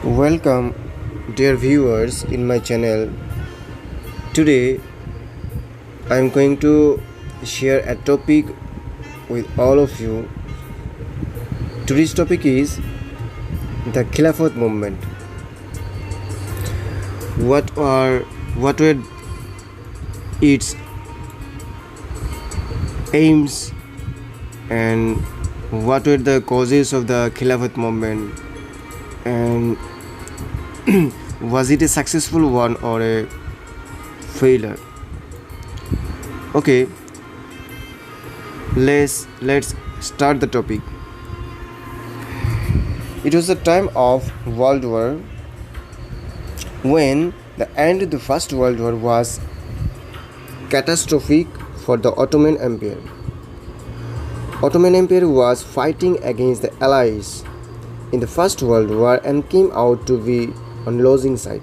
Welcome, dear viewers, in my channel. Today, I am going to share a topic with all of you. Today's topic is the Khilafat movement. What were its aims and what were the causes of the Khilafat movement, and was it a successful one or a failure? Okay, let's start the topic. It was the time of World War when the end of the First World War was catastrophic for the Ottoman Empire. Ottoman Empire was fighting against the Allies in the First World War and came out to be on losing side.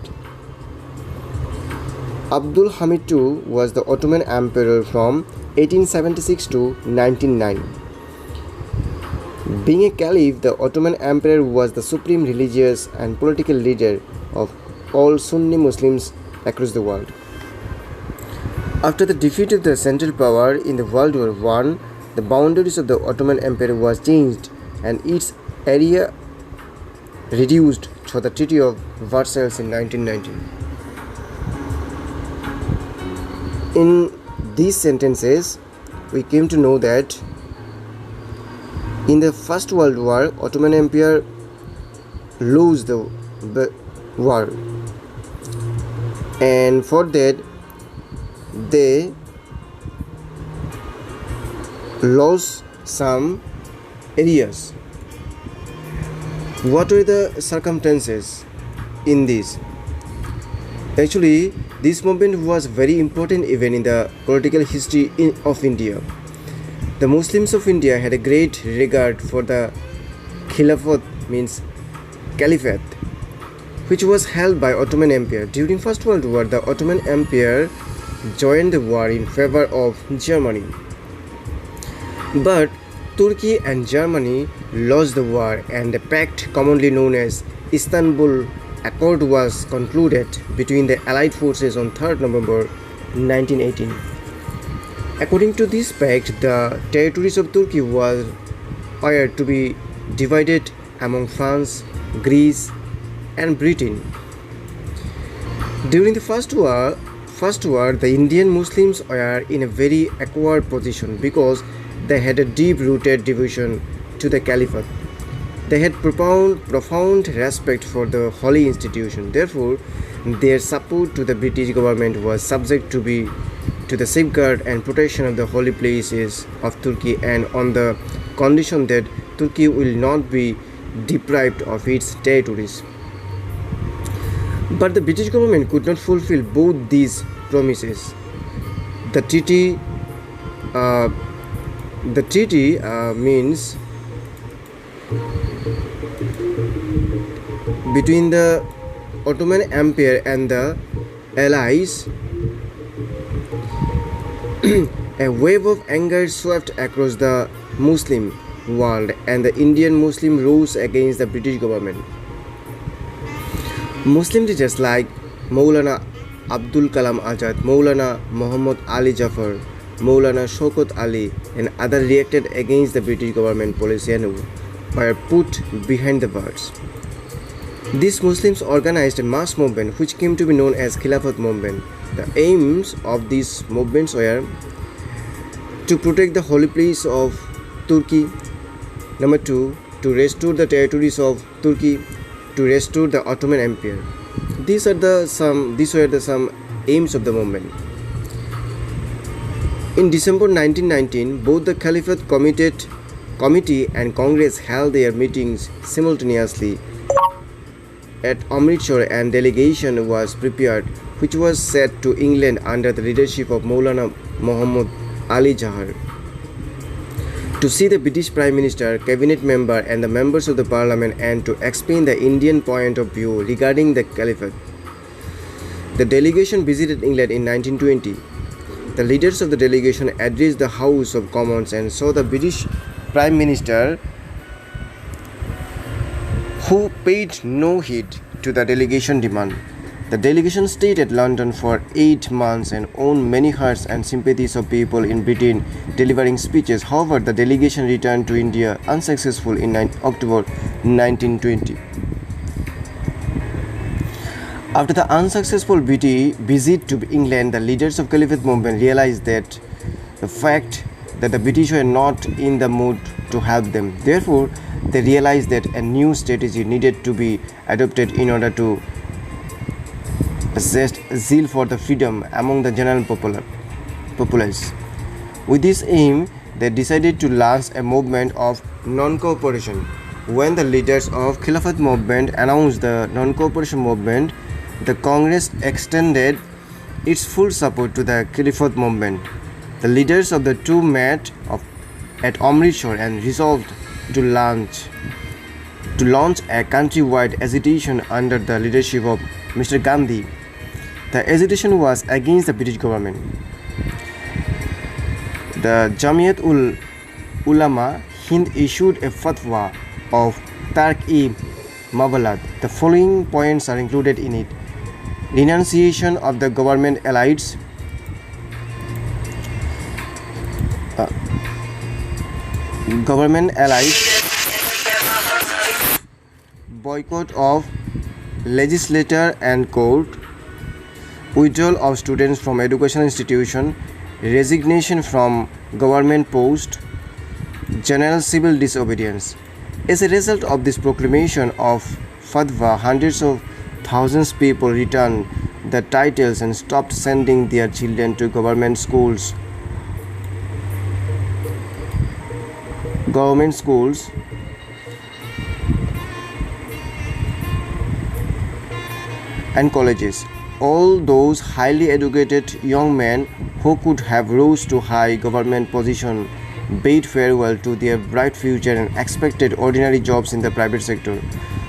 Abdul Hamid II was the Ottoman Emperor from 1876 to 1909. Being a caliph, the Ottoman Emperor was the supreme religious and political leader of all Sunni Muslims across the world. After the defeat of the Central Power in the World War I, the boundaries of the Ottoman Empire was changed and its area reduced through the Treaty of Versailles in 1919. In these sentences, we came to know that in the First World War, Ottoman Empire lost the war, and for that they lost some areas. What were the circumstances in this? Actually, this movement was very important event in the political history of India. The Muslims of India had a great regard for the Khilafat, means Caliphate, which was held by Ottoman Empire. During First World War, the Ottoman Empire joined the war in favor of Germany. But Turkey and Germany lost the war, and a pact commonly known as Istanbul Accord was concluded between the Allied forces on 3rd November 1918. According to this pact, the territories of Turkey were to be divided among France, Greece, and Britain. During the First War, the Indian Muslims were in a very awkward position because they had a deep-rooted devotion to the Caliphate. They had profound respect for the holy institution. Therefore, their support to the British government was subject to the safeguard and protection of the holy places of Turkey, and on the condition that Turkey will not be deprived of its territories. But the British government could not fulfill both these promises. The treaty means between the Ottoman Empire and the Allies. A wave of anger swept across the Muslim world, and the Indian Muslim rose against the British government. Muslim leaders like Maulana Abdul Kalam Azad, Maulana Muhammad Ali Jafar, Maulana Shaukat Ali, and others reacted against the British government policy and were put behind the bars. These Muslims organized a mass movement which came to be known as Khilafat movement. The aims of these movements were to protect the holy place of Turkey, number 2, to restore the territories of Turkey, to restore the Ottoman Empire. These were the some aims of the movement. In December 1919, both the Caliphate Committee and Congress held their meetings simultaneously at Amritsar, and delegation was prepared which was sent to England under the leadership of Maulana Muhammad Ali Jahar to see the British Prime Minister, cabinet member, and the members of the Parliament, and to explain the Indian point of view regarding the Caliphate. The delegation visited England in 1920. The leaders of the delegation addressed the House of Commons and saw the British Prime Minister, who paid no heed to the delegation demand. The delegation stayed at London for 8 months and won many hearts and sympathies of people in Britain, delivering speeches. However, the delegation returned to India unsuccessful in October 1920. After the unsuccessful visit to England, the leaders of Caliphate movement realized that the fact that the British were not in the mood to help them. Therefore, they realized that a new strategy needed to be adopted in order to zest zeal for the freedom among the general populace. With this aim, they decided to launch a movement of non-cooperation. When the leaders of Khilafat movement announced the non-cooperation movement, the Congress extended its full support to the Khilafat movement. The leaders of the two met at Amritsar and resolved to launch a countrywide agitation under the leadership of Mr. Gandhi. The agitation was against the British government. The Jamiat ul Ulama Hind issued a fatwa of Tark-e-Mawalat. The following points are included in it: renunciation of the government elites, boycott of legislature and court, withdrawal of students from educational institution, resignation from government post, general civil disobedience. As a result of this proclamation of fatwa, hundreds of thousands of people returned the titles and stopped sending their children to government schools and colleges. All those highly educated young men who could have rose to high government position bade farewell to their bright future and expected ordinary jobs in the private sector.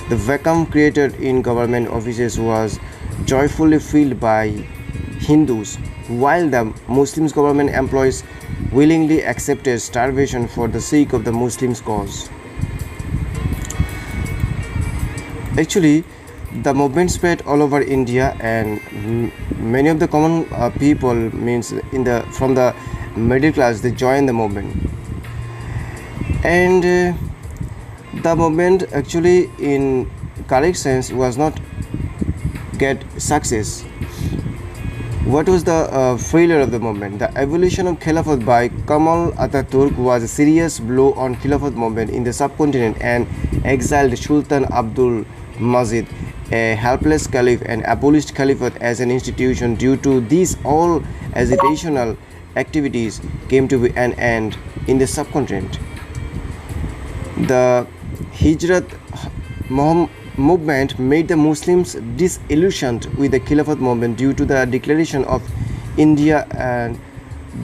The vacuum created in government offices was joyfully filled by Hindus, while the Muslims government employees willingly accepted starvation for the sake of the Muslims cause. Actually, the movement spread all over India, and many of the common people, from the middle class, they joined the movement. And the movement actually, in correct sense, was not get success. What was the failure of the movement? The abolition of Khilafat by Kemal Ataturk was a serious blow on Khilafat movement in the subcontinent and exiled Sultan Abdul Majid, a helpless caliph, and abolished Caliphate as an institution. Due to these, all agitational activities came to be an end in the subcontinent. The Hijrat movement made the Muslims disillusioned with the Khilafat movement due to the declaration of India and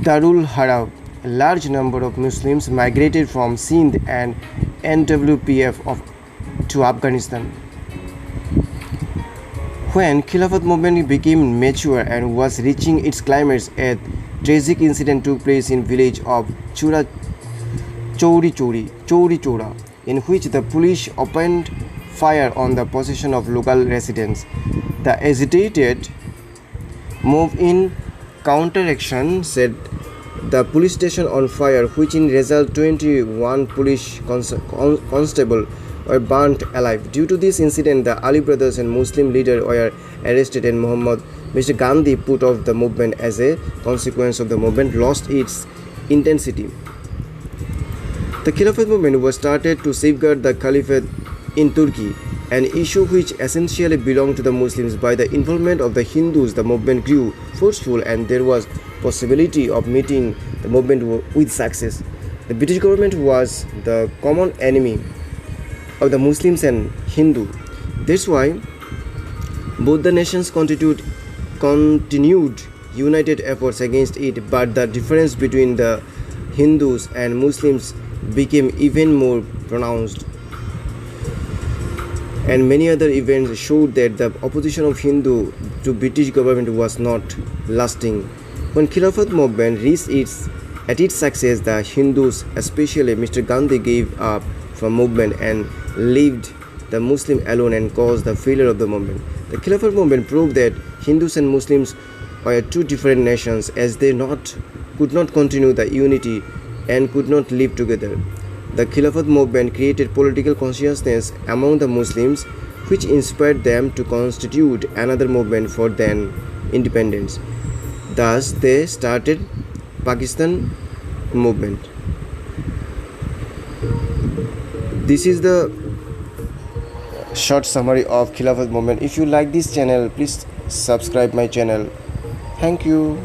Darul Harab. A large number of Muslims migrated from Sindh and NWPF to Afghanistan. When Khilafat movement became mature and was reaching its climax, a tragic incident took place in village of Chauri Chora, in which the police opened fire on the possession of local residents. The agitated move in counteraction set the police station on fire, which in result 21 police constables were burnt alive. Due to this incident, the Ali brothers and Muslim leaders were arrested, and Mr. Gandhi put off the movement. As a consequence of the movement lost its intensity. The Khilafat movement was started to safeguard the Caliphate in Turkey, an issue which essentially belonged to the Muslims. By the involvement of the Hindus, the movement grew forceful, and there was possibility of meeting the movement with success. The British government was the common enemy of the Muslims and Hindu. That's why both the nations continued united efforts against it, but the difference between the Hindus and Muslims became even more pronounced, and many other events showed that the opposition of Hindu to British government was not lasting. When Khilafat movement reached its success, the Hindus, especially Mr. Gandhi, gave up from movement and lived the Muslim alone and caused the failure of the movement. The Khilafat movement proved that Hindus and Muslims were two different nations as they could not continue the unity and could not live together. The Khilafat movement created political consciousness among the Muslims, which inspired them to constitute another movement for their independence. Thus, they started Pakistan movement. This is the short summary of Khilafat movement. If you like this channel, please subscribe my channel. Thank you.